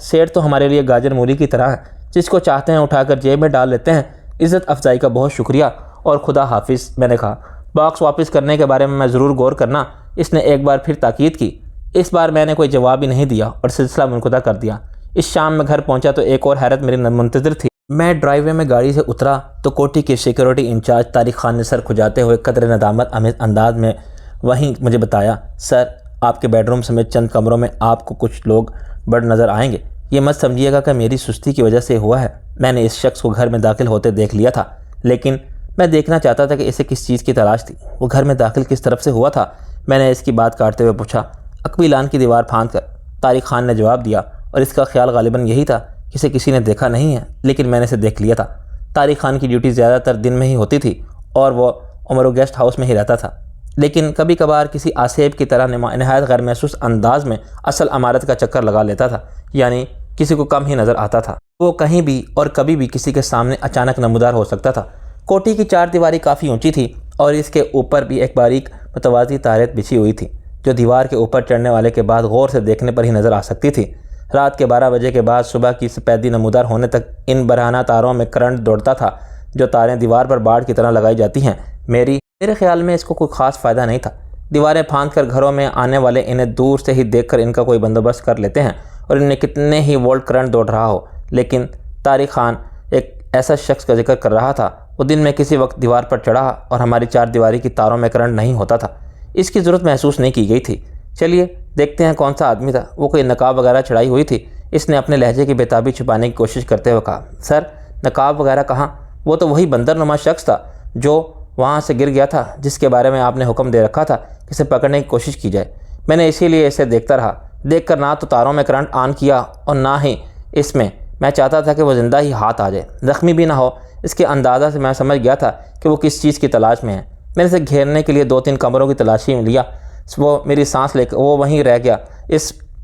Set تو ہمارے لیے گاجر مولی کی طرح ہے، جس کو چاہتے ہیں اٹھا کر جیب میں ڈال لیتے ہیں۔ عزت افزائی کا بہت شکریہ اور خدا حافظ، میں نے کہا۔ باکس واپس کرنے کے بارے میں ضرور غور کرنا، اس نے ایک بار پھر تاکید کی۔ اس بار میں نے کوئی جواب ہی نہیں دیا اور سلسلہ منقطع کر دیا۔ اس شام میں گھر پہنچا تو ایک اور حیرت میری منتظر تھی۔ میں ڈرائیو وے میں گاڑی سے اترا تو کوٹھی کے سیکیورٹی انچارج طارق خان نے سر کھجاتے ہوئے قدر ندامت امیز انداز میں وہیں مجھے بتایا، سر آپ کے بیڈ روم سمیت چند کمروں میں آپ کو کچھ لوگ بڑھ نظر آئیں گے۔ یہ مت سمجھیے گا کہ میری سستی کی وجہ سے ہوا ہے، میں نے اس شخص کو گھر میں داخل ہوتے دیکھ لیا تھا، لیکن میں دیکھنا چاہتا تھا کہ اسے کس چیز کی تلاش تھی۔ وہ گھر میں داخل کس طرف سے ہوا تھا؟ میں نے اس کی بات کاٹتے ہوئے پوچھا۔ عقبی لان کی دیوار پھاند کر، طارق خان نے جواب دیا، اور اس کا خیال غالباً یہی تھا کہ اسے کسی نے دیکھا نہیں ہے، لیکن میں نے اسے دیکھ لیا تھا۔ طارق خان کی ڈیوٹی زیادہ تر دن میں ہی ہوتی تھی اور وہ عمرو گیسٹ ہاؤس میں ہی رہتا تھا، لیکن کبھی کبھار کسی آسیب کی طرح نہایت غیر محسوس انداز میں اصل عمارت کا چکر لگا لیتا تھا، یعنی کسی کو کم ہی نظر آتا تھا۔ وہ کہیں بھی اور کبھی بھی کسی کے سامنے اچانک نمودار ہو سکتا تھا۔ کوٹھی کی چار دیواری کافی اونچی تھی اور اس کے اوپر بھی ایک باریک متوازی تارت بچھی ہوئی تھی، جو دیوار کے اوپر چڑھنے والے کے بعد غور سے دیکھنے پر ہی نظر آ سکتی تھی۔ رات کے 12 بجے کے بعد صبح کی سپیدی نمودار ہونے تک ان برہنہ تاروں میں کرنٹ دوڑتا تھا، جو تاریں دیوار پر باڑ کی طرح لگائی جاتی ہیں۔ میرے خیال میں اس کو کوئی خاص فائدہ نہیں تھا۔ دیواریں پھاند کر گھروں میں آنے والے انہیں دور سے ہی دیکھ کر ان کا کوئی بندوبست کر لیتے ہیں اور انہیں کتنے ہی وولٹ کرنٹ دوڑ رہا ہو، لیکن طارق خان ایک ایسا شخص کا ذکر کر رہا تھا۔ وہ دن میں کسی وقت دیوار پر چڑھا اور ہماری چار دیواری کی تاروں میں کرنٹ نہیں ہوتا تھا۔ اس کی ضرورت محسوس نہیں کی گئی تھی۔ چلیے دیکھتے ہیں کون سا آدمی تھا۔ وہ کوئی نقاب وغیرہ چڑھائی ہوئی تھی، اس نے اپنے لہجے کی بےتابی چھپانے کی کوشش کرتے ہوئے کہا۔ سر نقاب وغیرہ کہاں، وہ تو وہی بندر نما شخص تھا جو وہاں سے گر گیا تھا، جس کے بارے میں آپ نے حکم دے رکھا تھا کہ اسے پکڑنے کی کوشش کی جائے۔ میں نے اسی لیے اسے دیکھتا رہا، دیکھ کر نہ تو تاروں میں کرنٹ آن کیا اور نہ ہی اس میں چاہتا تھا کہ وہ زندہ ہی ہاتھ آ جائے، زخمی بھی نہ ہو۔ اس کے اندازہ سے میں سمجھ گیا تھا کہ وہ کس چیز کی تلاش میں ہے۔ میں نے اسے گھیرنے کے لیے 2-3 کمروں کی تلاشی میں لیا، وہ میری سانس لے کر وہ وہیں رہ گیا۔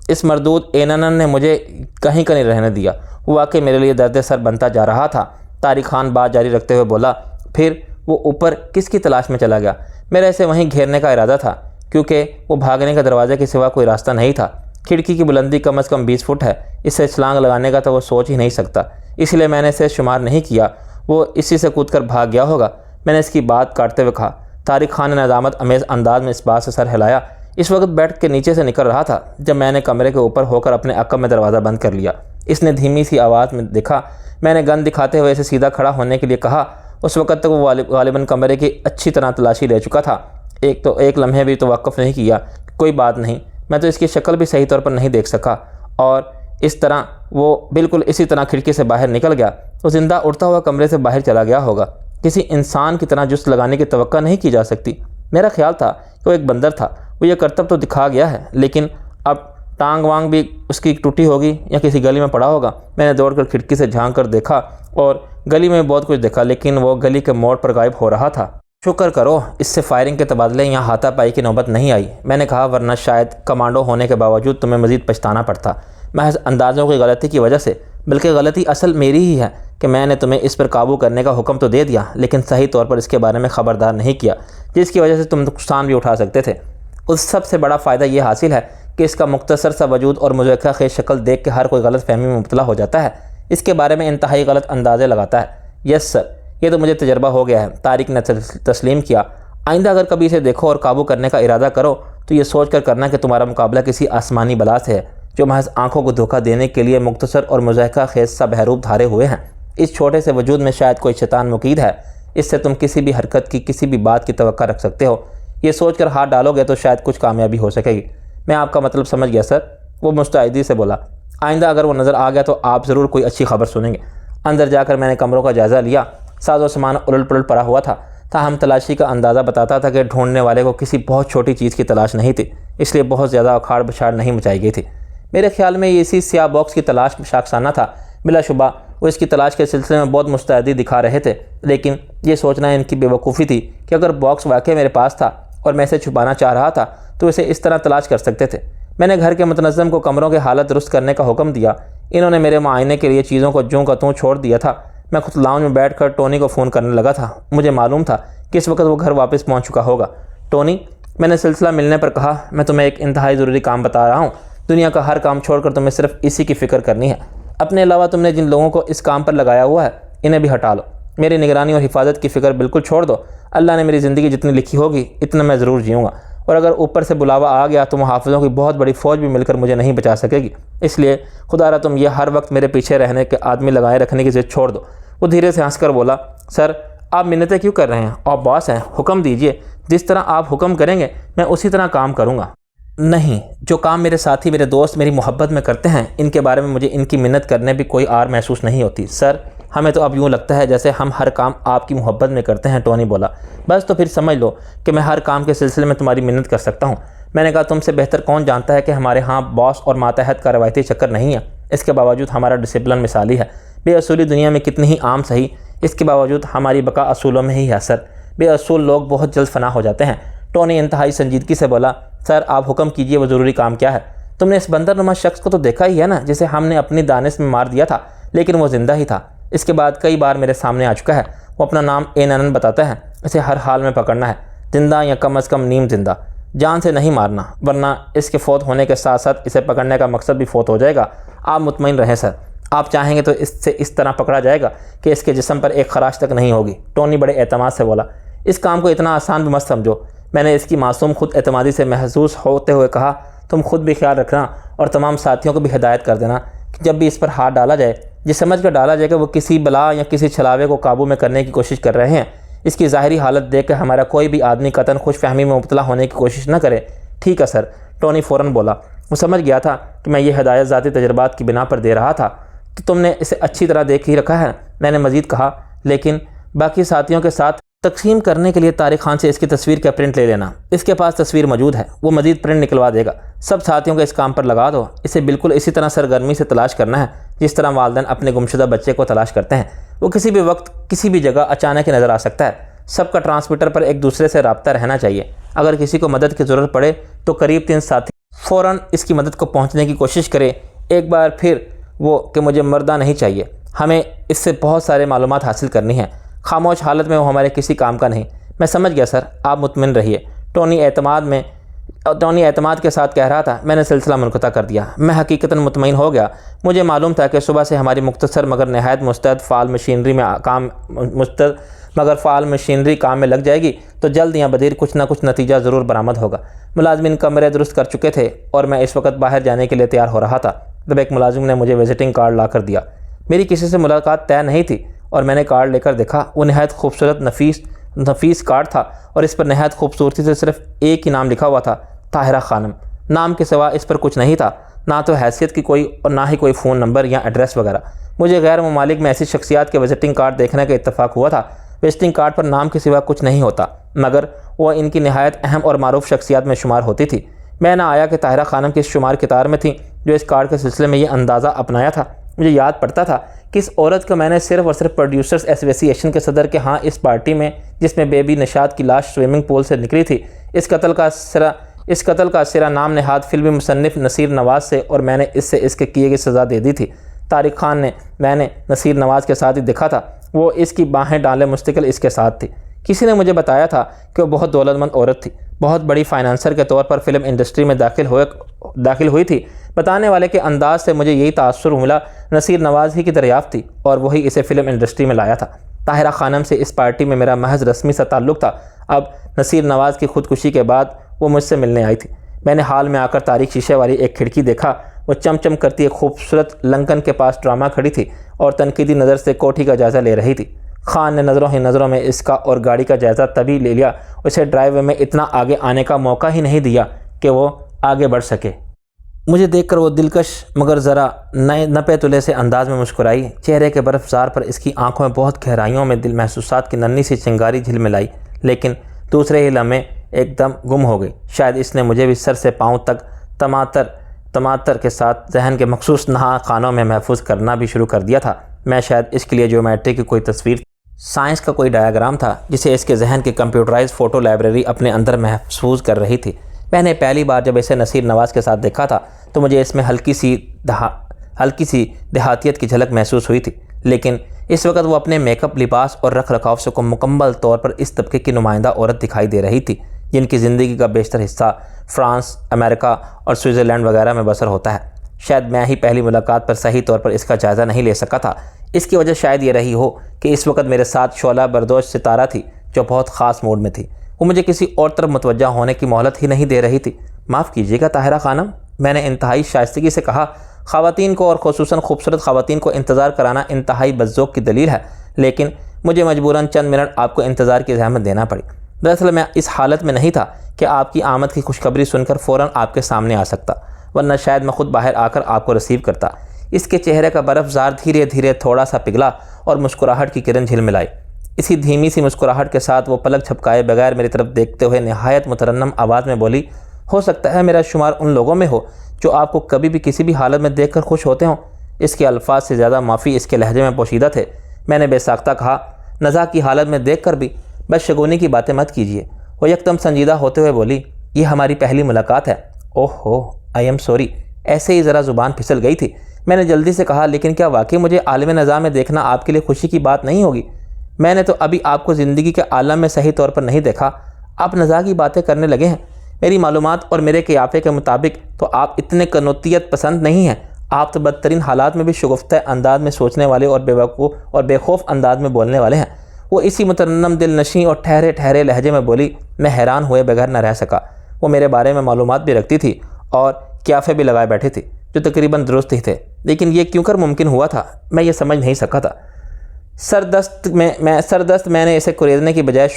اس مردود اینن نے مجھے کہیں کا نہیں رہنے دیا۔ وہ واقعی میرے لیے درد سر بنتا جا رہا تھا۔ طارق خان بات جاری رکھتے ہوئے بولا، پھر وہ اوپر کس کی تلاش میں چلا گیا؟ میرا اسے وہیں گھیرنے کا ارادہ تھا، کیونکہ وہ بھاگنے کا دروازے کے سوا کوئی راستہ نہیں تھا۔ کھڑکی کی بلندی کم از کم 20 فٹ ہے، اس سے چھلانگ لگانے کا تو وہ سوچ ہی نہیں سکتا، اس لیے میں نے اسے شمار نہیں کیا۔ وہ اسی سے کود کر بھاگ گیا ہوگا، میں نے اس کی بات کاٹتے ہوئے کہا۔ طارق خان نے ندامت امیز انداز میں اس بات سے سر ہلایا۔ اس وقت بیٹھ کے نیچے سے نکل رہا تھا جب میں نے کمرے کے اوپر ہو کر اپنے عقب میں دروازہ بند کر لیا۔ اس نے دھیمی سی آواز میں دیکھا۔ میں نے گن دکھاتے ہوئے اسے سیدھا کھڑا ہونے کے لیے کہا۔ اس وقت تک وہ غالباً کمرے کی اچھی طرح تلاشی لے چکا تھا، ایک لمحے بھی توقف نہیں کیا۔ کوئی بات نہیں، میں تو اس کی شکل بھی صحیح طور پر نہیں دیکھ سکا، اور اس طرح وہ بالکل اسی طرح کھڑکی سے باہر نکل گیا۔ وہ زندہ اڑتا ہوا کمرے سے باہر چلا گیا ہوگا۔ کسی انسان کی طرح جست لگانے کی توقع نہیں کی جا سکتی۔ میرا خیال تھا کہ وہ ایک بندر تھا۔ وہ یہ کرتب تو دکھا گیا ہے، لیکن اب ٹانگ وانگ بھی اس کی ٹوٹی ہوگی یا کسی گلی میں پڑا ہوگا۔ میں نے دوڑ کر کھڑکی سے جھانک کر دیکھا اور گلی میں بہت کچھ دیکھا، لیکن وہ گلی کے موڑ پر غائب ہو رہا تھا۔ شکر کرو اس سے فائرنگ کے تبادلے یا ہاتھا پائی کی نوبت نہیں آئی، میں نے کہا، ورنہ شاید کمانڈو ہونے کے باوجود تمہیں مزید پچھتانا پڑتا، محض اندازوں کی غلطی کی وجہ سے۔ بلکہ غلطی اصل میری ہی ہے کہ میں نے تمہیں اس پر قابو کرنے کا حکم تو دے دیا، لیکن صحیح طور پر اس کے بارے میں خبردار نہیں کیا، جس کی وجہ سے تم نقصان بھی اٹھا سکتے تھے۔ اس سب سے بڑا فائدہ یہ حاصل ہے کہ اس کا مختصر سا وجود اور مضحکہ خیز شکل دیکھ کے ہر کوئی غلط فہمی میں مبتلا ہو جاتا ہے، اس کے بارے میں انتہائی غلط اندازے لگاتا ہے۔ یس سر، یہ تو مجھے تجربہ ہو گیا ہے، طارق نے تسلیم کیا۔ آئندہ اگر کبھی اسے دیکھو اور قابو کرنے کا ارادہ کرو تو یہ سوچ کر کرنا کہ تمہارا مقابلہ کسی آسمانی بلا سے ہے، جو محض آنکھوں کو دھوکہ دینے کے لیے مختصر اور مضحکہ خیز سا بحروب دھارے ہوئے ہیں۔ اس چھوٹے سے وجود میں شاید کوئی شیطان مقید ہے، اس سے تم کسی بھی حرکت کی، کسی بھی بات کی توقع رکھ سکتے ہو۔ یہ سوچ کر ہاتھ ڈالو گے تو شاید کچھ کامیابی ہو سکے گی۔ میں آپ کا مطلب سمجھ گیا سر، وہ مستعدی سے بولا۔ آئندہ اگر وہ نظر آ گیا تو آپ ضرور کوئی اچھی خبر سنیں گے۔ اندر جا کر میں نے کمروں کا جائزہ لیا۔ ساز و سامان الٹ پلٹ پڑا ہوا تھا، تاہم تلاشی کا اندازہ بتاتا تھا کہ ڈھونڈنے والے کو کسی بہت چھوٹی چیز کی تلاش نہیں تھی، اس لیے بہت زیادہ اکھاڑ بچھاڑ نہیں مچائی گئی تھی۔ میرے خیال میں یہ اسی سیاہ باکس کی تلاش شاخسانہ تھا۔ بلا شبہ وہ اس کی تلاش کے سلسلے میں بہت مستعدی دکھا رہے تھے، لیکن یہ سوچنا ان کی بے وقوفی تھی کہ اگر باکس واقعی میرے پاس تھا اور میں اسے چھپانا چاہ رہا تھا تو اسے اس طرح تلاش کر سکتے تھے۔ میں نے گھر کے متنظم کو کمروں کے حالت درست کرنے کا حکم دیا۔ انہوں نے میرے معائنے کے لیے چیزوں کو جوں کا توں چھوڑ دیا تھا۔ میں خود لاؤنج میں بیٹھ کر ٹونی کو فون کرنے لگا تھا۔ مجھے معلوم تھا کہ اس وقت وہ گھر واپس پہنچ چکا ہوگا۔ ٹونی، میں نے سلسلہ ملنے پر کہا، میں تمہیں ایک انتہائی ضروری کام بتا رہا ہوں، دنیا کا ہر کام چھوڑ کر تمہیں صرف اسی کی فکر کرنی ہے۔ اپنے علاوہ تم نے جن لوگوں کو اس کام پر لگایا ہوا ہے انہیں بھی ہٹا لو۔ میری نگرانی اور حفاظت کی فکر بالکل چھوڑ دو۔ اللہ نے میری زندگی جتنی لکھی ہوگی اتنا میں ضرور جیوں گا، اور اگر اوپر سے بلاوا آ گیا تو محافظوں کی بہت بڑی فوج بھی مل کر مجھے نہیں بچا سکے گی۔ اس لیے خدا را تم یہ ہر وقت میرے پیچھے رہنے کے آدمی لگائے رکھنے کی ضد چھوڑ دو۔ وہ دھیرے سے ہنس کر بولا، سر آپ منتیں کیوں کر رہے ہیں؟ آپ باس ہیں، حکم دیجئے۔ جس طرح آپ حکم کریں گے میں اسی طرح کام کروں گا۔ نہیں، جو کام میرے ساتھی میرے دوست میری محبت میں کرتے ہیں ان کے بارے میں مجھے ان کی منت کرنے بھی کوئی آر محسوس نہیں ہوتی۔ سر ہمیں تو اب یوں لگتا ہے جیسے ہم ہر کام آپ کی محبت میں کرتے ہیں، ٹونی بولا۔ بس تو پھر سمجھ لو کہ میں ہر کام کے سلسلے میں تمہاری منت کر سکتا ہوں۔ میں نے کہا تم سے بہتر کون جانتا ہے کہ ہمارے ہاں باس اور ماتحت کا روایتی چکر نہیں ہے۔ اس کے باوجود ہمارا ڈسپلن مثالی ہے۔ بے اصولی دنیا میں کتنی ہی عام صحیح، اس کے باوجود ہماری بقا اصولوں میں ہی ہے سر۔ بے اصول لوگ بہت جلد فنا ہو جاتے ہیں۔ ٹونی انتہائی سنجیدگی سے بولا، سر آپ حکم کیجئے، وہ ضروری کام کیا ہے؟ تم نے اس بندر نما شخص کو تو دیکھا ہی ہے نا، جسے ہم نے اپنی دانش میں مار دیا تھا، لیکن وہ زندہ ہی تھا۔ اس کے بعد کئی بار میرے سامنے آ چکا ہے۔ وہ اپنا نام اینن بتاتا ہے۔ اسے ہر حال میں پکڑنا ہے، زندہ یا کم از کم نیم زندہ، جان سے نہیں مارنا، ورنہ اس کے فوت ہونے کے ساتھ ساتھ اسے پکڑنے کا مقصد بھی فوت ہو جائے گا۔ آپ مطمئن رہیں سر، آپ چاہیں گے تو اس سے اس طرح پکڑا جائے گا کہ اس کے جسم پر ایک خراش تک نہیں ہوگی۔ ٹونی بڑے اعتماد سے بولا، اس کام کو اتنا آسان بھی مت سمجھو۔ میں نے اس کی معصوم خود اعتمادی سے محسوس ہوتے ہوئے کہا، تم خود بھی خیال رکھنا اور تمام ساتھیوں کو بھی ہدایت کر دینا کہ جب بھی اس پر ہاتھ ڈالا جائے، یہ سمجھ کر ڈالا جائے کہ وہ کسی بلا یا کسی چھلاوے کو قابو میں کرنے کی کوشش کر رہے ہیں۔ اس کی ظاہری حالت دیکھ کے ہمارا کوئی بھی آدمی قطعاً خوش فہمی میں مبتلا ہونے کی کوشش نہ کرے۔ ٹھیک ہے سر، ٹونی فوراً بولا۔ وہ سمجھ گیا تھا کہ میں یہ ہدایت ذاتی تجربات کی بنا پر دے رہا تھا، تو تم نے اسے اچھی طرح دیکھ ہی رکھا ہے۔ میں نے مزید کہا، لیکن باقی ساتھیوں کے ساتھ تقسیم کرنے کے لیے طارق خان سے اس کی تصویر کا پرنٹ لے لینا۔ اس کے پاس تصویر موجود ہے، وہ مزید پرنٹ نکلوا دے گا۔ سب ساتھیوں کو اس کام پر لگا دو۔ اسے بالکل اسی طرح سرگرمی سے تلاش کرنا ہے جس طرح والدین اپنے گمشدہ بچے کو تلاش کرتے ہیں۔ وہ کسی بھی وقت کسی بھی جگہ اچانک ہی نظر آ سکتا ہے۔ سب کا ٹرانسمیٹر پر ایک دوسرے سے رابطہ رہنا چاہیے۔ اگر کسی کو مدد کی ضرورت پڑے تو قریب 3 ساتھی فوراً اس کی مدد کو پہنچنے کی کوشش کرے۔ ایک بار پھر وہ کہ مجھے مردہ نہیں چاہیے، ہمیں اس سے بہت سارے معلومات حاصل کرنی ہیں۔ خاموش حالت میں وہ ہمارے کسی کام کا نہیں۔ میں سمجھ گیا سر، آپ مطمئن رہیے۔ ٹونی اعتماد کے ساتھ کہہ رہا تھا۔ میں نے سلسلہ منقطع کر دیا۔ میں حقیقتاً مطمئن ہو گیا۔ مجھے معلوم تھا کہ صبح سے ہماری مختصر مگر نہایت مستعد فعال مشینری کام میں لگ جائے گی تو جلد یا بدیر کچھ نہ کچھ نتیجہ ضرور برآمد ہوگا۔ ملازمین کمرے درست کر چکے تھے اور میں اس وقت باہر جانے کے لیے تیار ہو رہا تھا جب ایک ملازم نے مجھے وزٹنگ کارڈ لا کر دیا۔ میری کسی سے ملاقات طے نہیں تھی اور میں نے کارڈ لے کر دیکھا۔ وہ نہایت خوبصورت نفیس کارڈ تھا اور اس پر نہایت خوبصورتی سے صرف ایک ہی نام لکھا ہوا تھا، طاہرہ خانم۔ نام کے سوا اس پر کچھ نہیں تھا، نہ تو حیثیت کی کوئی اور نہ ہی کوئی فون نمبر یا ایڈریس وغیرہ۔ مجھے غیر ممالک میں ایسی شخصیات کے وزٹنگ کارڈ دیکھنے کا اتفاق ہوا تھا۔ وزٹنگ کارڈ پر نام کے سوا کچھ نہیں ہوتا، مگر وہ ان کی نہایت اہم اور معروف شخصیات میں شمار ہوتی تھی۔ میں نہ آیا کہ طاہرہ خانم کی اس شمار کتار میں تھیں جو اس کارڈ کے سلسلے میں یہ اندازہ اپنایا تھا۔ مجھے یاد پڑتا تھا کہ اس عورت کو میں نے صرف اور صرف پروڈیوسرز ایسوسی ایشن کے صدر کے ہاں اس پارٹی میں جس میں بیبی نشاط کی لاش سوئمنگ پول سے نکلی تھی، اس قتل کا سرا نام نہاد فلمی مصنف نصیر نواز سے، اور میں نے اس کے کیے کی سزا دے دی تھی۔ طارق خان نے میں نے نصیر نواز کے ساتھ ہی دیکھا تھا، وہ اس کی باہیں ڈالے مستقل اس کے ساتھ تھی۔ کسی نے مجھے بتایا تھا کہ وہ بہت دولت مند عورت تھی، بہت بڑی فائنانسر کے طور پر فلم انڈسٹری میں داخل ہوئی تھی۔ بتانے والے کے انداز سے مجھے یہی تاثر ملا، نصیر نواز ہی کی دریافت تھی اور وہی اسے فلم انڈسٹری میں لایا تھا۔ طاہرہ خانم سے اس پارٹی میں میرا محض رسمی سا تعلق تھا۔ اب نصیر نواز کی خودکشی کے بعد وہ مجھ سے ملنے آئی تھی۔ میں نے حال میں آ کر تاریک شیشے والی ایک کھڑکی دیکھا۔ وہ چم کرتی ایک خوبصورت لنکن کے پاس ڈرامہ کھڑی تھی اور تنقیدی نظر سے کوٹھی کا جائزہ لے رہی تھی۔ خان نے نظروں میں اس کا اور گاڑی کا جائزہ تبھی لے لیا، اسے ڈرائیو وے میں اتنا آگے آنے کا موقع ہی نہیں دیا کہ وہ آگے بڑھ سکے۔ مجھے دیکھ کر وہ دلکش مگر ذرا نپے تلے سے انداز میں مسکرائی۔ چہرے کے برف زار پر اس کی آنکھوں میں بہت گہرائیوں میں دل محسوسات کی ننھی سی چنگاری جھلملائی، لیکن دوسرے ہی لمحے ایک دم گم ہو گئی۔ شاید اس نے مجھے بھی سر سے پاؤں تک تماتر کے ساتھ ذہن کے مخصوص نہا خانوں میں محفوظ کرنا بھی شروع کر دیا تھا۔ میں شاید اس کے لیے جیومیٹری کی کوئی تصویر، سائنس کا کوئی ڈایاگرام تھا جسے اس کے ذہن کی کمپیوٹرائز فوٹو لائبریری اپنے اندر محفوظ کر رہی تھی۔ میں نے پہلی بار جب اسے نصیر نواز کے ساتھ دیکھا تھا تو مجھے اس میں ہلکی سی دیہاتیت کی جھلک محسوس ہوئی تھی، لیکن اس وقت وہ اپنے میک اپ، لباس اور رکھ رکھاؤ سے کو مکمل طور پر اس طبقے کی نمائندہ عورت دکھائی دے رہی تھی جن کی زندگی کا بیشتر حصہ فرانس، امریکہ اور سوئٹزرلینڈ وغیرہ میں بسر ہوتا ہے۔ شاید میں ہی پہلی ملاقات پر صحیح طور پر اس کا جائزہ نہیں لے سکا تھا۔ اس کی وجہ شاید یہ رہی ہو کہ اس وقت میرے ساتھ شعلہ بردوش ستارہ تھی جو بہت خاص موڈ میں تھی۔ وہ مجھے کسی اور طرف متوجہ ہونے کی مہلت ہی نہیں دے رہی تھی۔ معاف کیجیے گا طاہرہ خانم، میں نے انتہائی شائستگی سے کہا۔ خواتین کو اور خصوصاً خوبصورت خواتین کو انتظار کرانا انتہائی بدذوق کی دلیل ہے، لیکن مجھے مجبوراً چند منٹ آپ کو انتظار کی زحمت دینا پڑی۔ دراصل میں اس حالت میں نہیں تھا کہ آپ کی آمد کی خوشخبری سن کر فوراً آپ کے سامنے آ سکتا، ورنہ شاید میں خود باہر آ کر آپ کو ریسیو کرتا۔ اس کے چہرے کا برف زار دھیرے دھیرے تھوڑا سا پگھلا اور مسکراہٹ کی کرن جھلملائی۔ اسی دھیمی سی مسکراہٹ کے ساتھ وہ پلک جھپکائے بغیر میری طرف دیکھتے ہوئے نہایت مترنم آواز میں بولی، ہو سکتا ہے میرا شمار ان لوگوں میں ہو جو آپ کو کبھی بھی کسی بھی حالت میں دیکھ کر خوش ہوتے ہوں۔ اس کے الفاظ سے زیادہ معافی اس کے لہجے میں پوشیدہ تھے۔ میں نے بے ساختہ کہا، نزاع کی حالت میں دیکھ کر بھی بس شگونی کی باتیں مت کیجیے۔ وہ یکدم سنجیدہ ہوتے ہوئے بولی، یہ ہماری پہلی ملاقات ہے۔ اوہ ہو، آئی ایم سوری، ایسے ہی ذرا زبان پھسل گئی تھی۔ میں نے جلدی سے کہا، لیکن کیا واقعی مجھے عالم نزاع میں دیکھنا آپ کے لیے خوشی کی بات نہیں ہوگی؟ میں نے تو ابھی آپ کو زندگی کے عالم میں صحیح طور پر نہیں دیکھا، آپ نزاع کی باتیں کرنے لگے ہیں۔ میری معلومات اور میرے قیافے کے مطابق تو آپ اتنے کنوتیت پسند نہیں ہیں۔ آپ تو بدترین حالات میں بھی شگفتہ انداز میں سوچنے والے اور بیوقوف اور بے خوف انداز میں بولنے والے ہیں۔ وہ اسی مترنم دل نشیں اور ٹھہرے ٹھہرے لہجے میں بولی۔ میں حیران ہوئے بغیر نہ رہ سکا۔ وہ میرے بارے میں معلومات بھی رکھتی تھی اور قیافے بھی لگائے بیٹھی تھی جو تقریباً درست ہی تھے، لیکن یہ کیوں کر ممکن ہوا تھا میں یہ سمجھ نہیں سکا تھا۔ سردست میں نے اسے کوریدنے کی بجائے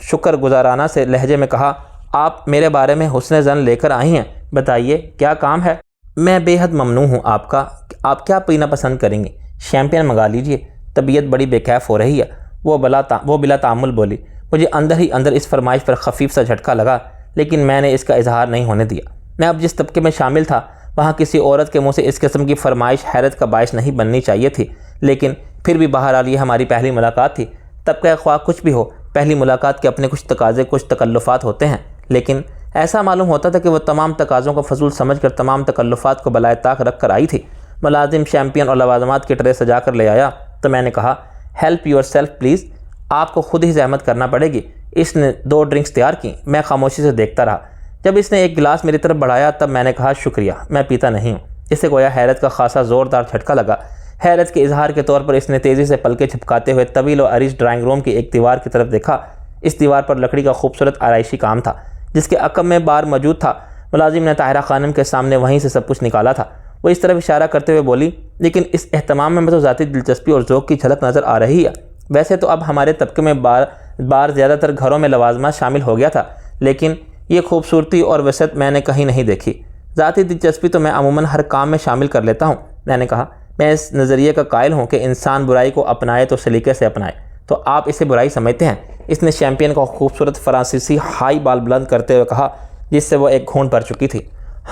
شکر گزارانہ سے لہجے میں کہا، آپ میرے بارے میں حسن ظن لے کر آئی ہیں، بتائیے کیا کام ہے؟ میں بے حد ممنون ہوں آپ کا۔ آپ کیا پینا پسند کریں گی؟ شیمپین منگا لیجئے، طبیعت بڑی بے کیف ہو رہی ہے، وہ بلا تعمل بولی۔ مجھے اندر ہی اندر اس فرمائش پر خفیف سا جھٹکا لگا، لیکن میں نے اس کا اظہار نہیں ہونے دیا۔ میں اب جس طبقے میں شامل تھا وہاں کسی عورت کے منہ سے اس قسم کی فرمائش حیرت کا باعث نہیں بننی چاہیے تھی، لیکن پھر بھی بہرحال یہ ہماری پہلی ملاقات تھی۔ طبقہ خواہ کچھ بھی ہو، پہلی ملاقات کے اپنے کچھ تقاضے، کچھ تکلفات ہوتے ہیں، لیکن ایسا معلوم ہوتا تھا کہ وہ تمام تقاضوں کو فضول سمجھ کر تمام تکلفات کو بالائے طاق رکھ کر آئی تھی۔ ملازم شیمپین اور لوازمات کے ٹرے سجا کر لے آیا تو میں نے کہا، ہیلپ یور سیلف پلیز، آپ کو خود ہی زحمت کرنا پڑے گی۔ اس نے 2 ڈرنکس تیار کیں۔ میں خاموشی سے دیکھتا رہا۔ جب اس نے ایک گلاس میری طرف بڑھایا تب میں نے کہا، شکریہ، میں پیتا نہیں ہوں۔ اسے گویا حیرت کا خاصا زوردار جھٹکا لگا۔ حیرت کے اظہار کے طور پر اس نے تیزی سے پلکیں جھپکاتے ہوئے طویل و عریض ڈرائنگ روم کی ایک دیوار کی طرف دیکھا۔ اس دیوار پر لکڑی کا خوبصورت آرائشی کام تھا جس کے عقب میں بار موجود تھا۔ ملازم نے طاہرہ خانم کے سامنے وہیں سے سب کچھ نکالا تھا۔ وہ اس طرف اشارہ کرتے ہوئے بولی، لیکن اس اہتمام میں تو ذاتی دلچسپی اور ذوق کی جھلک نظر آ رہی ہے۔ ویسے تو اب ہمارے طبقے میں بار زیادہ تر گھروں میں لوازمات شامل ہو گیا تھا، لیکن یہ خوبصورتی اور وسعت میں نے کہیں نہیں دیکھی۔ ذاتی دلچسپی تو میں عموماً ہر کام میں شامل کر لیتا ہوں۔ میں نے کہا، میں اس نظریے کا قائل ہوں کہ انسان برائی کو اپنائے تو سلیقے سے اپنائے، تو آپ اسے برائی سمجھتے ہیں؟ اس نے شیمپین کا خوبصورت فرانسیسی ہائی بال بلند کرتے ہوئے کہا جس سے وہ ایک گھونٹ بھر چکی تھی۔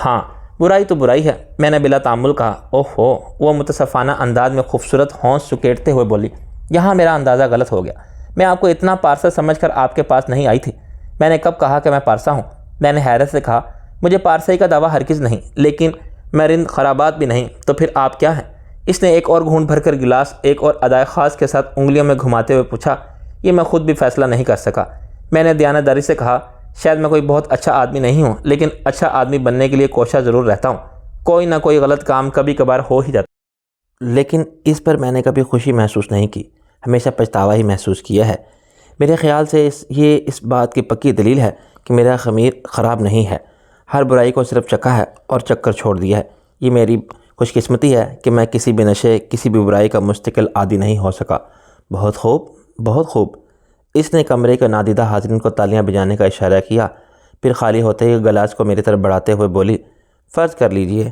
ہاں، برائی تو برائی ہے، میں نے بلا تعمل کہا۔ اوہو، وہ متصفانہ انداز میں خوبصورت ہونس سکیڑتے ہوئے بولی، یہاں میرا اندازہ غلط ہو گیا۔ میں آپ کو اتنا پارسا سمجھ کر آپ کے پاس نہیں آئی تھی۔ میں نے کب کہا کہ میں پارسا ہوں؟ میں نے حیرت سے کہا، مجھے پارسائی کا دعویٰ ہرگز نہیں، لیکن میں رند خرابات بھی نہیں، تو پھر آپ کیا ہیں؟ اس نے ایک اور گھونٹ بھر کر گلاس ایک اور ادائے خاص کے ساتھ انگلیوں میں گھماتے ہوئے پوچھا۔ یہ میں خود بھی فیصلہ نہیں کر سکا۔ میں نے دیانتداری سے کہا، شاید میں کوئی بہت اچھا آدمی نہیں ہوں، لیکن اچھا آدمی بننے کے لیے کوشاں ضرور رہتا ہوں۔ کوئی نہ کوئی غلط کام کبھی کبھار ہو ہی جاتا، لیکن اس پر میں نے کبھی خوشی محسوس نہیں کی، ہمیشہ پچھتاوا ہی محسوس کیا ہے۔ میرے خیال سے یہ اس بات کی پکی دلیل ہے کہ میرا خمیر خراب نہیں ہے، ہر برائی کو صرف چکھا ہے اور چکھ کر چھوڑ دیا ہے۔ یہ میری خوش قسمتی ہے کہ میں کسی بھی نشے، کسی بھی برائی کا مستقل عادی نہیں ہو سکا۔ بہت خوب، بہت خوب۔ اس نے کمرے کے نادیدہ حاضرین کو تالیاں بجانے کا اشارہ کیا، پھر خالی ہوتے ہی گلاس کو میری طرف بڑھاتے ہوئے بولی، فرض کر لیجئے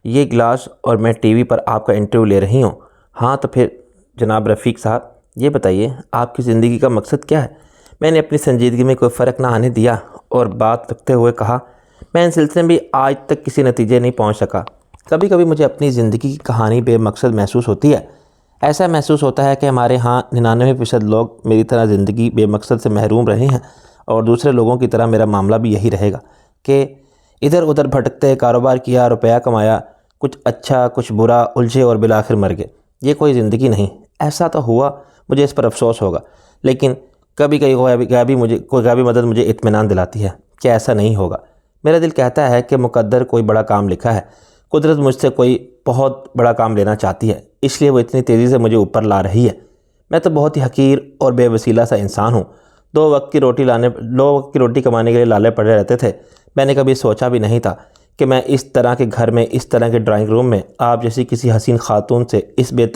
یہ گلاس اور میں ٹی وی پر آپ کا انٹرویو لے رہی ہوں۔ ہاں تو پھر جناب رفیق صاحب، یہ بتائیے آپ کی زندگی کا مقصد کیا ہے؟ میں نے اپنی سنجیدگی میں کوئی فرق نہ آنے دیا اور بات رکھتے ہوئے کہا، میں ان سلسلے میں بھی آج تک کسی نتیجے نہیں پہنچ سکا۔ کبھی کبھی مجھے اپنی زندگی کی کہانی بے مقصد محسوس ہوتی ہے۔ ایسا محسوس ہوتا ہے کہ ہمارے ہاں 99% لوگ میری طرح زندگی بے مقصد سے محروم رہے ہیں، اور دوسرے لوگوں کی طرح میرا معاملہ بھی یہی رہے گا کہ ادھر ادھر بھٹکتے، کاروبار کیا، روپیہ کمایا، کچھ اچھا کچھ برا، الجھے اور بالآخر مر گئے۔ یہ کوئی زندگی نہیں۔ ایسا تو ہوا، مجھے اس پر افسوس ہوگا، لیکن کبھی کئی غیبی مدد مجھے اطمینان دلاتی ہے کہ ایسا نہیں ہوگا۔ میرا دل کہتا ہے کہ مقدر کوئی بڑا کام لکھا ہے، قدرت مجھ سے کوئی بہت بڑا کام لینا چاہتی ہے، اس لیے وہ اتنی تیزی سے مجھے اوپر لا رہی ہے۔ میں تو بہت ہی حقیر اور بے وسیلہ سا انسان ہوں۔ 2 وقت کی روٹی کمانے کے لیے لالے پڑے رہتے تھے۔ میں نے کبھی سوچا بھی نہیں تھا کہ میں اس طرح کے گھر میں، اس طرح کے ڈرائنگ روم میں آپ جیسی کسی حسین خاتون سے اس بے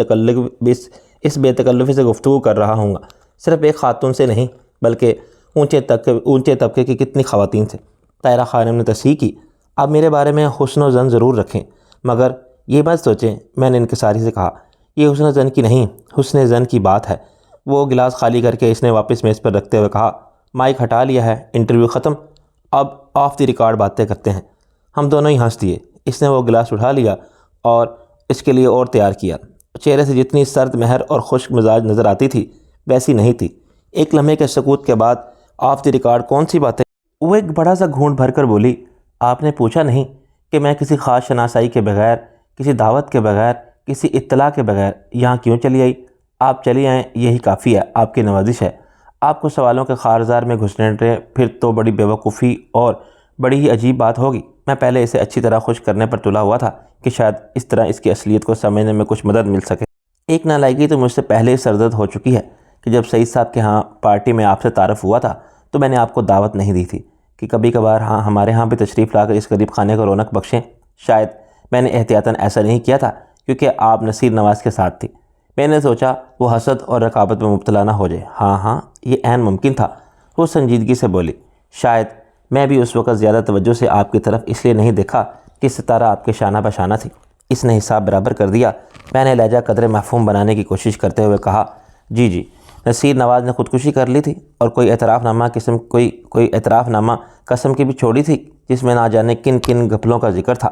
تکلفی سے گفتگو کر رہا ہوں گا۔ صرف ایک خاتون سے نہیں بلکہ اونچے طبقے کی کتنی خواتین سے۔ طاہرہ خانم نے تصحیح کی۔ آپ میرے بارے میں حسن و ظن ضرور رکھیں، مگر یہ مت سوچیں، میں نے انکساری سے کہا، یہ حسن و ظن کی نہیں، حسن ظن کی بات ہے۔ وہ گلاس خالی کر کے اس نے واپس میز پر رکھتے ہوئے کہا، مائک ہٹا لیا ہے، انٹرویو ختم، اب آف دی ریکارڈ باتیں کرتے ہیں۔ ہم دونوں ہی ہنس دیے۔ اس نے وہ گلاس اٹھا لیا اور اس کے لیے اور تیار کیا۔ چہرے سے جتنی سرد مہر اور خشک مزاج نظر آتی تھی ویسی نہیں تھی۔ ایک لمحے کے سکوت کے بعد، آف دی ریکارڈ کون سی باتیں؟ وہ ایک بڑا سا گھونٹ بھر کر بولی، آپ نے پوچھا نہیں کہ میں کسی خاص شناسائی کے بغیر، کسی دعوت کے بغیر، کسی اطلاع کے بغیر یہاں کیوں چلی آئی؟ آپ چلی آئیں یہی کافی ہے، آپ کی نوازش ہے۔ آپ کو سوالوں کے خارزار میں گھسنے پھر تو بڑی بیوقوفی اور بڑی ہی عجیب بات ہوگی۔ میں پہلے اسے اچھی طرح خوش کرنے پر تلا ہوا تھا کہ شاید اس طرح اس کی اصلیت کو سمجھنے میں کچھ مدد مل سکے۔ ایک نالائقی تو مجھ سے پہلے ہی سرزد ہو چکی ہے کہ جب سعید صاحب کے ہاں پارٹی میں آپ سے تعارف ہوا تھا تو میں نے آپ کو دعوت نہیں دی تھی کہ کبھی کبھار ہمارے ہاں بھی تشریف لا کر اس غریب خانے کو رونق بخشیں۔ شاید میں نے احتیاطاً ایسا نہیں کیا تھا کیونکہ آپ نصیر نواز کے ساتھ تھی۔ میں نے سوچا وہ حسد اور رقابت میں مبتلا نہ ہو جائے۔ ہاں یہ عین ممکن تھا۔ وہ سنجیدگی سے بولی، شاید میں بھی اس وقت زیادہ توجہ سے آپ کی طرف اس لیے نہیں دیکھا کہ ستارہ آپ کے شانہ بشانہ تھی۔ اس نے حساب برابر کر دیا۔ میں نے لہجہ قدر مفہوم بنانے کی کوشش کرتے ہوئے کہا، جی نصیر نواز نے خودکشی کر لی تھی اور کوئی اعتراف نامہ قسم کی بھی چھوڑی تھی جس میں نہ جانے کن کن گھپلوں کا ذکر تھا۔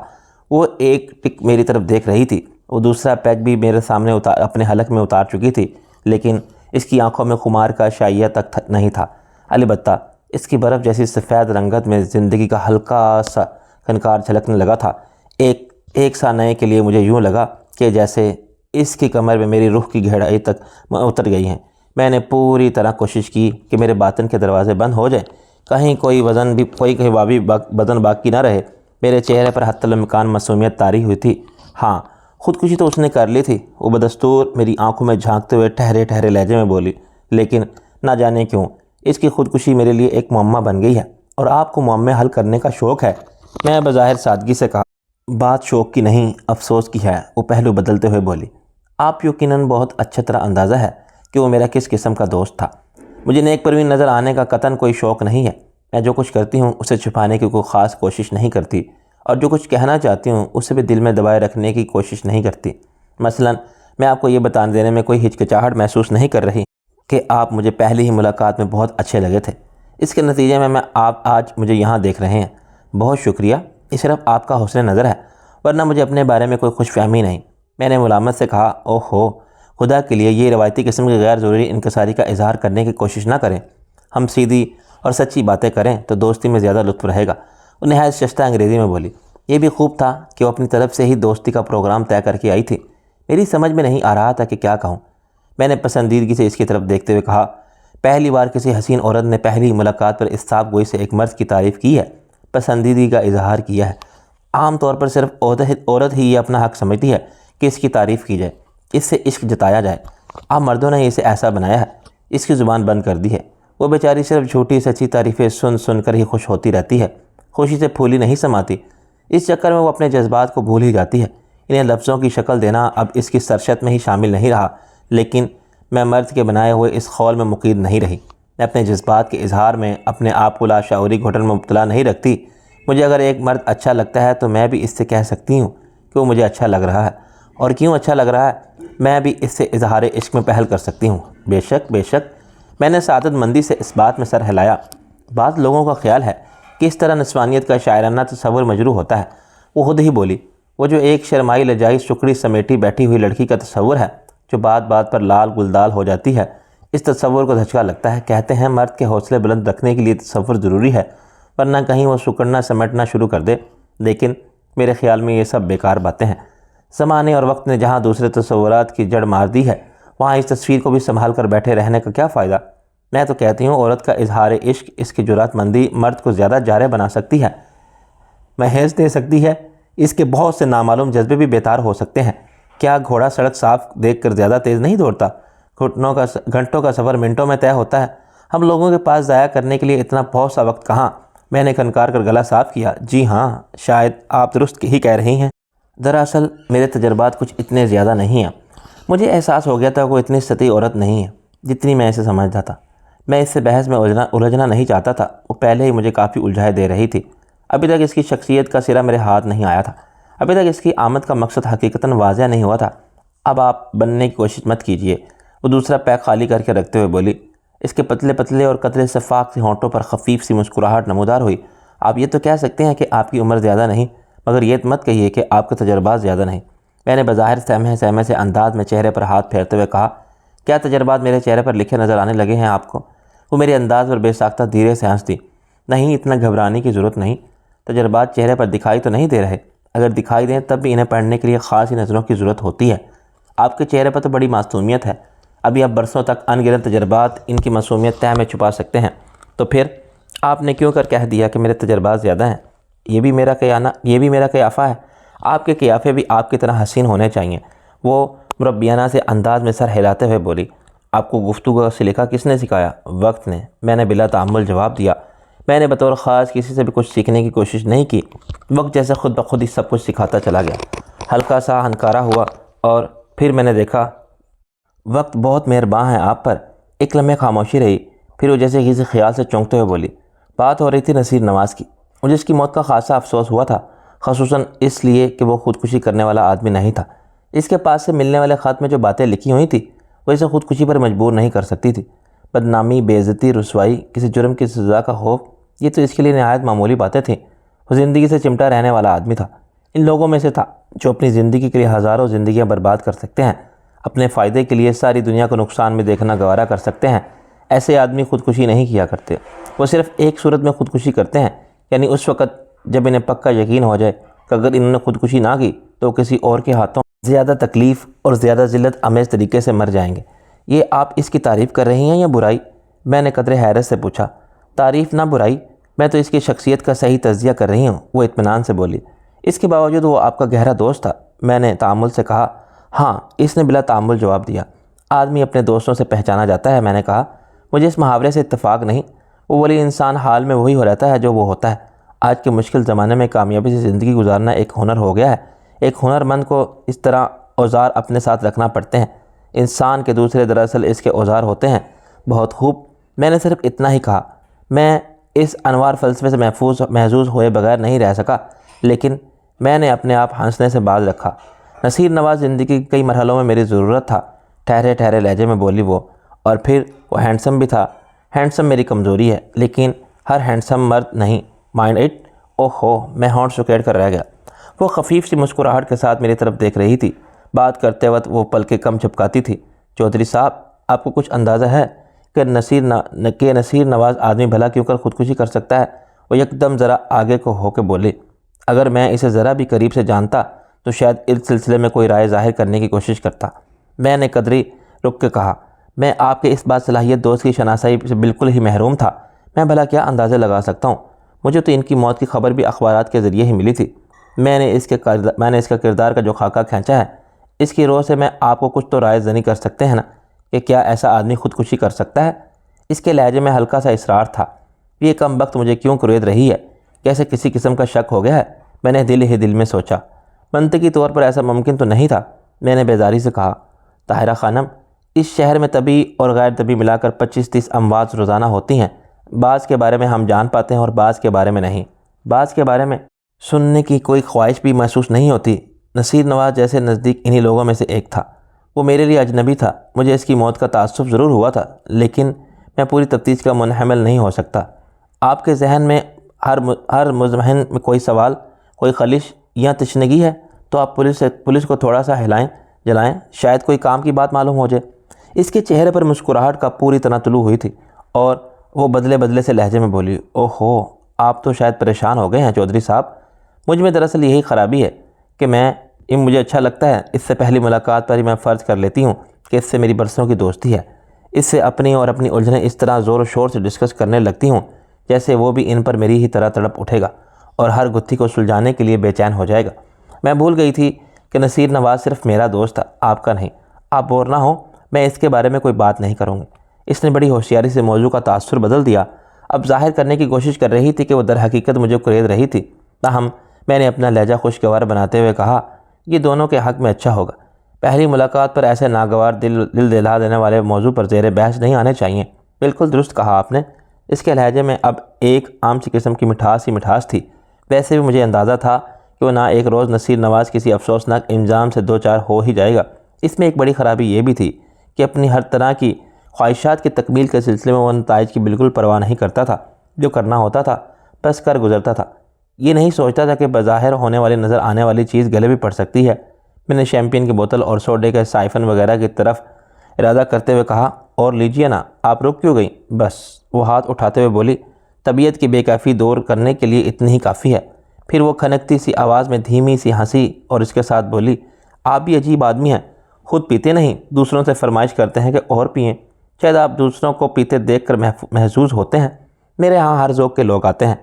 وہ ایک ٹک میری طرف دیکھ رہی تھی، وہ دوسرا پیگ بھی میرے سامنے اپنے حلق میں اتار چکی تھی، لیکن اس کی آنکھوں میں خمار کا شائعہ تک نہیں تھا۔ البتہ اس کی برف جیسی سفید رنگت میں زندگی کا ہلکا سا خنکار جھلکنے لگا تھا۔ ایک سانحے کے لیے مجھے یوں لگا کہ جیسے اس کی کمر میں میری روح کی گہرائی تک اتر گئی ہیں۔ میں نے پوری طرح کوشش کی کہ میرے باطن کے دروازے بند ہو جائیں، کہیں کوئی بدن باقی نہ رہے۔ میرے چہرے پر حتی الامکان معصومیت طاری ہوئی تھی۔ ہاں، خودکشی تو اس نے کر لی تھی، وہ بدستور میری آنکھوں میں جھانکتے ہوئے ٹھہرے لہجے میں بولی، لیکن نہ جانے کیوں اس کی خودکشی میرے لیے ایک معمہ بن گئی ہے، اور آپ کو معمے حل کرنے کا شوق ہے۔ میں بظاہر سادگی سے کہا، بات شوق کی نہیں، افسوس کی ہے۔ وہ پہلو بدلتے ہوئے بولی، آپ یقیناً بہت اچھا طرح اندازہ ہے کہ وہ میرا کس قسم کا دوست تھا۔ مجھے نیک پروین نظر آنے کا قطعاً کوئی شوق نہیں ہے۔ میں جو کچھ کرتی ہوں اسے چھپانے کی کوئی خاص کوشش نہیں کرتی، اور جو کچھ کہنا چاہتی ہوں اسے بھی دل میں دبائے رکھنے کی کوشش نہیں کرتی۔ مثلاً میں آپ کو یہ بتانے دینے میں کوئی ہچکچاہٹ محسوس نہیں کر رہی کہ آپ مجھے پہلی ہی ملاقات میں بہت اچھے لگے تھے۔ اس کے نتیجے میں آپ آج مجھے یہاں دیکھ رہے ہیں۔ بہت شکریہ، یہ صرف آپ کا حسن نظر ہے، ورنہ مجھے اپنے بارے میں کوئی خوش فہمی نہیں۔ میں نے ملامت سے کہا، اوہو، خدا کے لیے یہ روایتی قسم کی غیر ضروری انکساری کا اظہار کرنے کی کوشش نہ کریں۔ ہم سیدھی اور سچی باتیں کریں تو دوستی میں زیادہ لطف رہے گا۔ وہ نہایت شائستہ انگریزی میں بولی۔ یہ بھی خوب تھا کہ وہ اپنی طرف سے ہی دوستی کا پروگرام طے کر کے آئی تھی۔ میری سمجھ میں نہیں آ رہا تھا کہ کیا کہوں۔ میں نے پسندیدگی سے اس کی طرف دیکھتے ہوئے کہا، پہلی بار کسی حسین عورت نے پہلی ملاقات پر اصطاف گوئی سے ایک مرد کی تعریف کی ہے، پسندیدگی کا اظہار کیا ہے۔ عام طور پر صرف عورت ہی یہ اپنا حق سمجھتی ہے کہ اس کی تعریف کی جائے، اس سے عشق جتایا جائے۔ آپ مردوں نے اسے ایسا بنایا ہے، اس کی زبان بند کر دی ہے۔ وہ بیچاری صرف جھوٹی سچی تعریفیں سن کر ہی خوش ہوتی رہتی ہے، خوشی سے پھولی نہیں سماتی۔ اس چکر میں وہ اپنے جذبات کو بھول ہی جاتی ہے۔ انہیں لفظوں کی شکل دینا اب اس کی سرشت میں ہی شامل نہیں رہا، لیکن میں مرد کے بنائے ہوئے اس خول میں مقید نہیں رہی۔ میں اپنے جذبات کے اظہار میں اپنے آپ کو لاشعوری گھٹن میں مبتلا نہیں رکھتی۔ مجھے اگر ایک مرد اچھا لگتا ہے تو میں بھی اس سے کہہ سکتی ہوں کہ وہ مجھے اچھا لگ رہا ہے، اور کیوں اچھا لگ رہا ہے میں بھی اس سے اظہار عشق میں پہل کر سکتی ہوں۔ بے شک، میں نے سعادت مندی سے اس بات میں سر ہلایا۔ بعض لوگوں کا خیال ہے کہ اس طرح نسوانیت کا شاعرانہ تصور مجروح ہوتا ہے۔ وہ خود ہی بولی، وہ جو ایک شرمائی لجائی سکڑی سمیٹی بیٹھی ہوئی لڑکی کا تصور ہے جو بات بات پر لال گلدال ہو جاتی ہے، اس تصور کو دھچکا لگتا ہے۔ کہتے ہیں مرد کے حوصلے بلند رکھنے کے لیے تصور ضروری ہے، ورنہ کہیں وہ سکڑنا سمیٹنا شروع کر دے۔ لیکن میرے خیال میں یہ سب بیکار باتیں ہیں۔ زمانے اور وقت نے جہاں دوسرے تصورات کی جڑ مار دی ہے، وہاں اس تصویر کو بھی سنبھال کر بیٹھے رہنے کا کیا فائدہ؟ میں تو کہتی ہوں عورت کا اظہار عشق اس کی جرأت مندی مرد کو زیادہ جارح بنا سکتی ہے، محیز دے سکتی ہے۔ اس کے بہت سے نامعلوم جذبے بھی بیدار ہو سکتے ہیں۔ کیا گھوڑا سڑک صاف دیکھ کر زیادہ تیز نہیں دوڑتا؟ گھنٹوں کا سفر منٹوں میں طے ہوتا ہے۔ ہم لوگوں کے پاس ضائع کرنے کے لیے اتنا بہت سا وقت کہاں؟ میں نے کنکار کر گلا صاف کیا۔ جی ہاں، شاید آپ درست ہی کہہ رہی ہیں۔ دراصل میرے تجربات کچھ اتنے زیادہ نہیں ہیں۔ مجھے احساس ہو گیا تھا وہ اتنی سطحی عورت نہیں ہے جتنی میں اسے سمجھتا تھا۔ میں اس سے بحث میں الجھنا نہیں چاہتا تھا، وہ پہلے ہی مجھے کافی الجھائے دے رہی تھی۔ ابھی تک اس کی شخصیت کا سرا میرے ہاتھ نہیں آیا تھا، ابھی تک اس کی آمد کا مقصد حقیقتاً واضح نہیں ہوا تھا۔ اب آپ بننے کی کوشش مت کیجیے، وہ دوسرا پیک خالی کر کے رکھتے ہوئے بولی۔ اس کے پتلے پتلے اور قطرے شفاف سی ہونٹوں پر خفیف سی مسکراہٹ نمودار ہوئی۔ آپ یہ تو کہہ سکتے ہیں کہ آپ کی عمر زیادہ نہیں، مگر یہ مت کہیے کہ آپ کے تجربات زیادہ نہیں۔ میں نے بظاہر سہمے سے انداز میں چہرے پر ہاتھ پھیرتے ہوئے کہا، کیا تجربات میرے چہرے پر لکھے نظر آنے لگے ہیں آپ کو؟ وہ میرے انداز پر بے ساختہ دھیرے سے ہنس دی۔ نہیں، اتنا گھبرانے کی ضرورت نہیں، تجربات چہرے پر دکھائی تو نہیں دے رہے، اگر دکھائی دیں تب بھی انہیں پڑھنے کے لیے خاصی نظروں کی ضرورت ہوتی ہے۔ آپ کے چہرے پر تو بڑی معصومیت ہے، ابھی آپ برسوں تک ان گنت تجربات ان کی معصومیت طے میں چھپا سکتے ہیں، تو پھر آپ نے کیوں کر کہہ دیا کہ میرے تجربات زیادہ ہیں؟ یہ بھی میرا قیافہ ہے۔ آپ کے قیافے بھی آپ کی طرح حسین ہونے چاہیے۔ وہ مربیانہ سے انداز میں سر ہلاتے ہوئے بولی۔ آپ کو گفتگو کا سلیقہ کس نے سکھایا؟ وقت نے، میں نے بلا تعمل جواب دیا۔ میں نے بطور خاص کسی سے بھی کچھ سیکھنے کی کوشش نہیں کی، وقت جیسے خود بخود ہی سب کچھ سکھاتا چلا گیا۔ ہلکا سا ہنکارا ہوا اور پھر میں نے دیکھا وقت بہت مہرباں ہے آپ پر۔ ایک لمحے خاموشی رہی، پھر وہ جیسے کسی خیال سے چونکتے ہوئے بولی۔ بات ہو رہی تھی نصیر نواز کی۔ مجھے اس کی موت کا خاصا افسوس ہوا تھا، خصوصاً اس لیے کہ وہ خودکشی کرنے والا آدمی نہیں تھا۔ اس کے پاس سے ملنے والے خط میں جو باتیں لکھی ہوئی تھیں وہ اسے خودکشی پر مجبور نہیں کر سکتی تھی۔ بدنامی، بے عزتی، رسوائی، کسی جرم کی سزا کا خوف، یہ تو اس کے لیے نہایت معمولی باتیں تھیں۔ وہ زندگی سے چمٹا رہنے والا آدمی تھا، ان لوگوں میں سے تھا جو اپنی زندگی کے لیے ہزاروں زندگیاں برباد کر سکتے ہیں، اپنے فائدے کے لیے ساری دنیا کو نقصان میں دیکھنا گوارا کر سکتے ہیں۔ ایسے آدمی خودکشی نہیں کیا کرتے، وہ صرف ایک صورت میں خودکشی کرتے ہیں، یعنی اس وقت جب انہیں پکا یقین ہو جائے کہ اگر انہوں نے خودکشی نہ کی تو کسی اور کے ہاتھوں زیادہ تکلیف اور زیادہ ذلت آمیز طریقے سے مر جائیں گے۔ یہ آپ اس کی تعریف کر رہی ہیں یا برائی؟ میں نے قدرے حیرت سے پوچھا۔ تعریف نہ برائی، میں تو اس کی شخصیت کا صحیح تجزیہ کر رہی ہوں، وہ اطمینان سے بولی۔ اس کے باوجود وہ آپ کا گہرا دوست تھا، میں نے تعامل سے کہا۔ ہاں، اس نے بلا تعامل جواب دیا۔ آدمی اپنے دوستوں سے پہچانا جاتا ہے، میں نے کہا۔ مجھے اس محاورے سے اتفاق نہیں، وہ ولی انسان حال میں وہی ہو رہتا ہے جو وہ ہوتا ہے۔ آج کے مشکل زمانے میں کامیابی سے زندگی گزارنا ایک ہنر ہو گیا ہے۔ ایک ہنر مند کو اس طرح اوزار اپنے ساتھ رکھنا پڑتے ہیں، انسان کے دوسرے دراصل اس کے اوزار ہوتے ہیں۔ بہت خوب، میں نے صرف اتنا ہی کہا۔ میں اس انوار فلسفے سے محظوظ ہوئے بغیر نہیں رہ سکا، لیکن میں نے اپنے آپ ہنسنے سے باز رکھا۔ نصیر نواز زندگی کے کئی مرحلوں میں میری ضرورت تھا، ٹھہرے ٹھہرے لہجے میں بولی وہ، اور پھر وہ ہینڈسم بھی تھا۔ ہینڈسم میری کمزوری ہے، لیکن ہر ہینڈسم مرد نہیں، مائنڈ اٹ۔ اوہو، میں ہونٹ سکیڑ کر رہ گیا۔ وہ خفیف سی مسکراہٹ کے ساتھ میری طرف دیکھ رہی تھی، بات کرتے وقت وہ پلکیں کم چپکاتی تھی۔ چودھری صاحب، آپ کو کچھ اندازہ ہے کہ نصیر نواز آدمی بھلا کیوں کر خودکشی کر سکتا ہے؟ وہ یکدم ذرا آگے کو ہو کے بولے۔ اگر میں اسے ذرا بھی قریب سے جانتا تو شاید اس سلسلے میں کوئی رائے ظاہر کرنے کی کوشش کرتا۔ میں نے قدری رک کے کہا، میں آپ کے اس بات صلاحیت دوست کی شناسائی سے بالکل ہی محروم تھا۔ میں بھلا کیا اندازے لگا سکتا ہوں؟ مجھے تو ان کی موت کی خبر بھی اخبارات کے ذریعے ہی ملی تھی۔ میں نے اس کا کردار کا جو خاکہ کھینچا ہے، اس کی روح سے میں آپ کو کچھ تو رائے زنی کر سکتے ہیں نا کہ کیا ایسا آدمی خودکشی کر سکتا ہے؟ اس کے لہجے میں ہلکا سا اصرار تھا۔ یہ کم وقت مجھے کیوں کرید رہی ہے؟ کیسے کسی قسم کا شک ہو گیا ہے؟ میں نے دل ہی دل میں سوچا۔ منطقی طور پر ایسا ممکن تو نہیں تھا، میں نے بیزاری سے کہا۔ طاہرہ خانم، اس شہر میں طبی اور غیر طبی ملا کر 25-30 اموات روزانہ ہوتی ہیں۔ بعض کے بارے میں ہم جان پاتے ہیں اور بعض کے بارے میں نہیں۔ بعض کے بارے میں سننے کی کوئی خواہش بھی محسوس نہیں ہوتی۔ نصیر نواز جیسے نزدیک انہی لوگوں میں سے ایک تھا۔ وہ میرے لیے اجنبی تھا، مجھے اس کی موت کا تعصب ضرور ہوا تھا، لیکن میں پوری تفتیش کا منحمل نہیں ہو سکتا۔ آپ کے ذہن میں ہر مضمحن میں کوئی سوال، کوئی خلش یا تشنگی ہے تو آپ پولیس کو تھوڑا سا ہلائیں جلائیں، شاید کوئی کام کی بات معلوم ہو جائے۔ اس کے چہرے پر مسکراہٹ کا پوری طرح طلوع ہوئی تھی اور وہ بدلے سے لہجے میں بولی۔ اوہو، آپ تو شاید پریشان ہو گئے ہیں چودھری صاحب۔ مجھ میں دراصل یہی خرابی ہے کہ مجھے اچھا لگتا ہے، اس سے پہلی ملاقات پر ہی میں فرض کر لیتی ہوں کہ اس سے میری برسوں کی دوستی ہے۔ اس سے اپنی اور اپنی الجھنیں اس طرح زور و شور سے ڈسکس کرنے لگتی ہوں جیسے وہ بھی ان پر میری ہی طرح تڑپ اٹھے گا اور ہر گتھی کو سلجھانے کے لیے بے چین ہو جائے گا۔ میں بھول گئی تھی کہ نصیر نواز صرف میرا دوست تھا، آپ کا نہیں۔ آپ بور نہ ہوں، میں اس کے بارے میں کوئی بات نہیں کروں گی۔ اس نے بڑی ہوشیاری سے موضوع کا تاثر بدل دیا۔ اب ظاہر کرنے کی کوشش کر رہی تھی کہ وہ در حقیقت مجھے کریز رہی تھی، تاہم میں نے اپنا لہجہ خوشگوار بناتے ہوئے کہا، یہ دونوں کے حق میں اچھا ہوگا۔ پہلی ملاقات پر ایسے ناگوار دل دلا دینے والے موضوع پر زیر بحث نہیں آنے چاہیے۔ بالکل درست کہا آپ نے۔ اس کے لہجے میں اب ایک عام سی قسم کی مٹھاس ہی مٹھاس تھی۔ ویسے بھی مجھے اندازہ تھا کہ وہ نہ ایک روز نصیر نواز کسی افسوسناک انجام سے دو چار ہو ہی جائے گا۔ اس میں ایک بڑی خرابی یہ بھی تھی کہ اپنی ہر طرح کی خواہشات کی تکمیل کے سلسلے میں وہ نتائج کی بالکل پرواہ نہیں کرتا تھا۔ جو کرنا ہوتا تھا بس کر گزرتا تھا۔ یہ نہیں سوچتا تھا کہ بظاہر ہونے والی نظر آنے والی چیز گلے بھی پڑ سکتی ہے۔ میں نے شیمپین کی بوتل اور سوڈے کے سائفن وغیرہ کی طرف ارادہ کرتے ہوئے کہا، اور لیجیے نا، آپ رک کیوں گئیں؟ بس۔ وہ ہاتھ اٹھاتے ہوئے بولی، طبیعت کی بے کیفی دور کرنے کے لیے اتنی ہی کافی ہے۔ پھر وہ کھنکتی سی آواز میں دھیمی سی ہنسی اور اس کے ساتھ بولی، آپ بھی عجیب آدمی ہیں، خود پیتے نہیں، دوسروں سے فرمائش کرتے ہیں کہ اور پئیں۔ شاید آپ دوسروں کو پیتے دیکھ کر محظوظ ہوتے ہیں۔ میرے ہاں ہر ذوق کے لوگ آتے ہیں،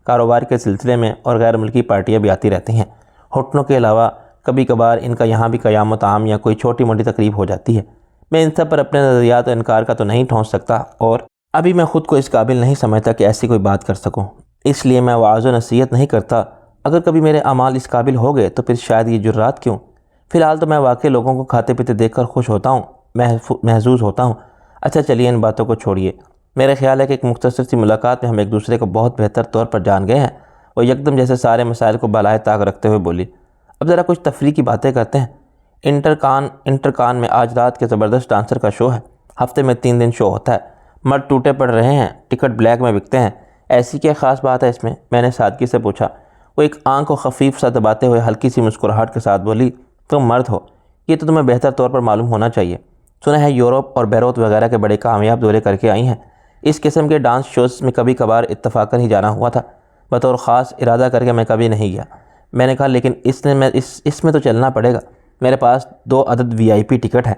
کاروبار کے سلسلے میں، اور غیر ملکی پارٹیاں بھی آتی رہتی ہیں۔ ہوٹلوں کے علاوہ کبھی کبھار ان کا یہاں بھی قیام و طعام یا کوئی چھوٹی موٹی تقریب ہو جاتی ہے۔ میں ان سب پر اپنے نظریات و انکار کا تو نہیں ٹھونس سکتا، اور ابھی میں خود کو اس قابل نہیں سمجھتا کہ ایسی کوئی بات کر سکوں۔ اس لیے میں وعظ و نصیحت نہیں کرتا۔ اگر کبھی میرے اعمال اس قابل ہو گئے تو پھر شاید یہ جرات کیوں؟ فی الحال تو میں واقعی لوگوں کو کھاتے پیتے دیکھ کر خوش ہوتا ہوں، محظوظ ہوتا ہوں۔ اچھا چلیے ان باتوں کو چھوڑیے۔ میرے خیال ہے کہ ایک مختصر سی ملاقات میں ہم ایک دوسرے کو بہت بہتر طور پر جان گئے ہیں۔ وہ یکدم جیسے سارے مسائل کو بالائے طاق رکھتے ہوئے بولی، اب ذرا کچھ تفریح کی باتیں کرتے ہیں۔ انٹرکان میں آج رات کے زبردست ڈانسر کا شو ہے۔ ہفتے میں 3 دن شو ہوتا ہے۔ مرد ٹوٹے پڑ رہے ہیں، ٹکٹ بلیک میں بکتے ہیں۔ ایسی کیا خاص بات ہے اس میں نے سادگی سے پوچھا۔ وہ ایک آنکھ کو خفیف سا دباتے ہوئے ہلکی سی مسکراہٹ کے ساتھ بولی، تم مرد ہو، یہ تو تمہیں بہتر طور پر معلوم ہونا چاہیے۔ سنا ہے یورپ اور بیروت وغیرہ کے بڑے کامیاب دورے کر کے آئی ہیں۔ اس قسم کے ڈانس شوز میں کبھی کبھار اتفاقاً ہی جانا ہوا تھا، بطور خاص ارادہ کر کے میں کبھی نہیں گیا۔ میں نے کہا، لیکن اس میں تو چلنا پڑے گا، میرے پاس 2 عدد VIP ٹکٹ ہے۔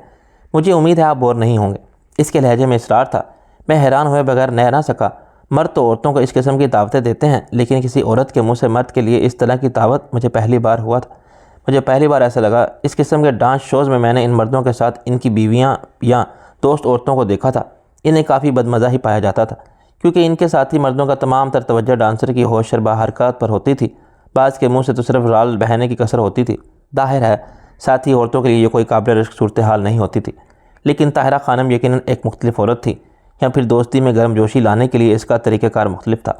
مجھے امید ہے آپ بور نہیں ہوں گے۔ اس کے لہجے میں اصرار تھا۔ میں حیران ہوئے بغیر نہ سکا۔ مرد تو عورتوں کو اس قسم کی دعوتیں دیتے ہیں، لیکن کسی عورت کے منہ سے مرد کے لیے اس طرح کی دعوت مجھے پہلی بار ہوا تھا۔ مجھے پہلی بار ایسا لگا۔ اس قسم کے ڈانس شوز میں نے ان مردوں کے ساتھ ان کی بیویاں یا دوست عورتوں کو دیکھا تھا۔ انہیں کافی بدمزہ ہی پایا جاتا تھا، کیونکہ ان کے ساتھی مردوں کا تمام تر توجہ ڈانسر کی ہوش شربا حرکات پر ہوتی تھی۔ بعض کے منہ سے تو صرف رال بہنے کی کسر ہوتی تھی۔ ظاہر ہے ساتھی عورتوں کے لیے یہ کوئی قابل رشک صورتحال نہیں ہوتی تھی، لیکن طاہرہ خانم یقیناً ایک مختلف عورت تھی، یا پھر دوستی میں گرم جوشی لانے کے لیے اس کا طریقہ کار مختلف تھا۔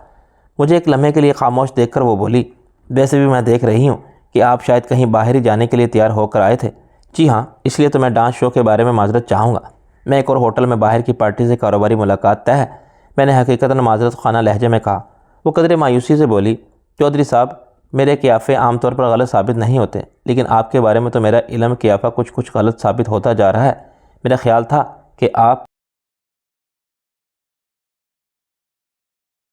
مجھے ایک لمحے کے لیے خاموش دیکھ کر وہ بولی، ویسے بھی میں دیکھ رہی ہوں کہ آپ شاید کہیں باہر ہی جانے کے لیے تیار ہو کر آئے تھے۔ جی ہاں، اس لیے تو میں ڈانس شو کے بارے میں معذرت چاہوں گا۔ میں ایک اور ہوٹل میں باہر کی پارٹی سے کاروباری ملاقات طے ہے، میں نے حقیقتاً معذرت خانہ لہجے میں کہا۔ وہ قدرے مایوسی سے بولی، چودھری صاحب، میرے قیافے عام طور پر غلط ثابت نہیں ہوتے، لیکن آپ کے بارے میں تو میرا علم قیافہ کچھ غلط ثابت ہوتا جا رہا ہے۔ میرا خیال تھا کہ آپ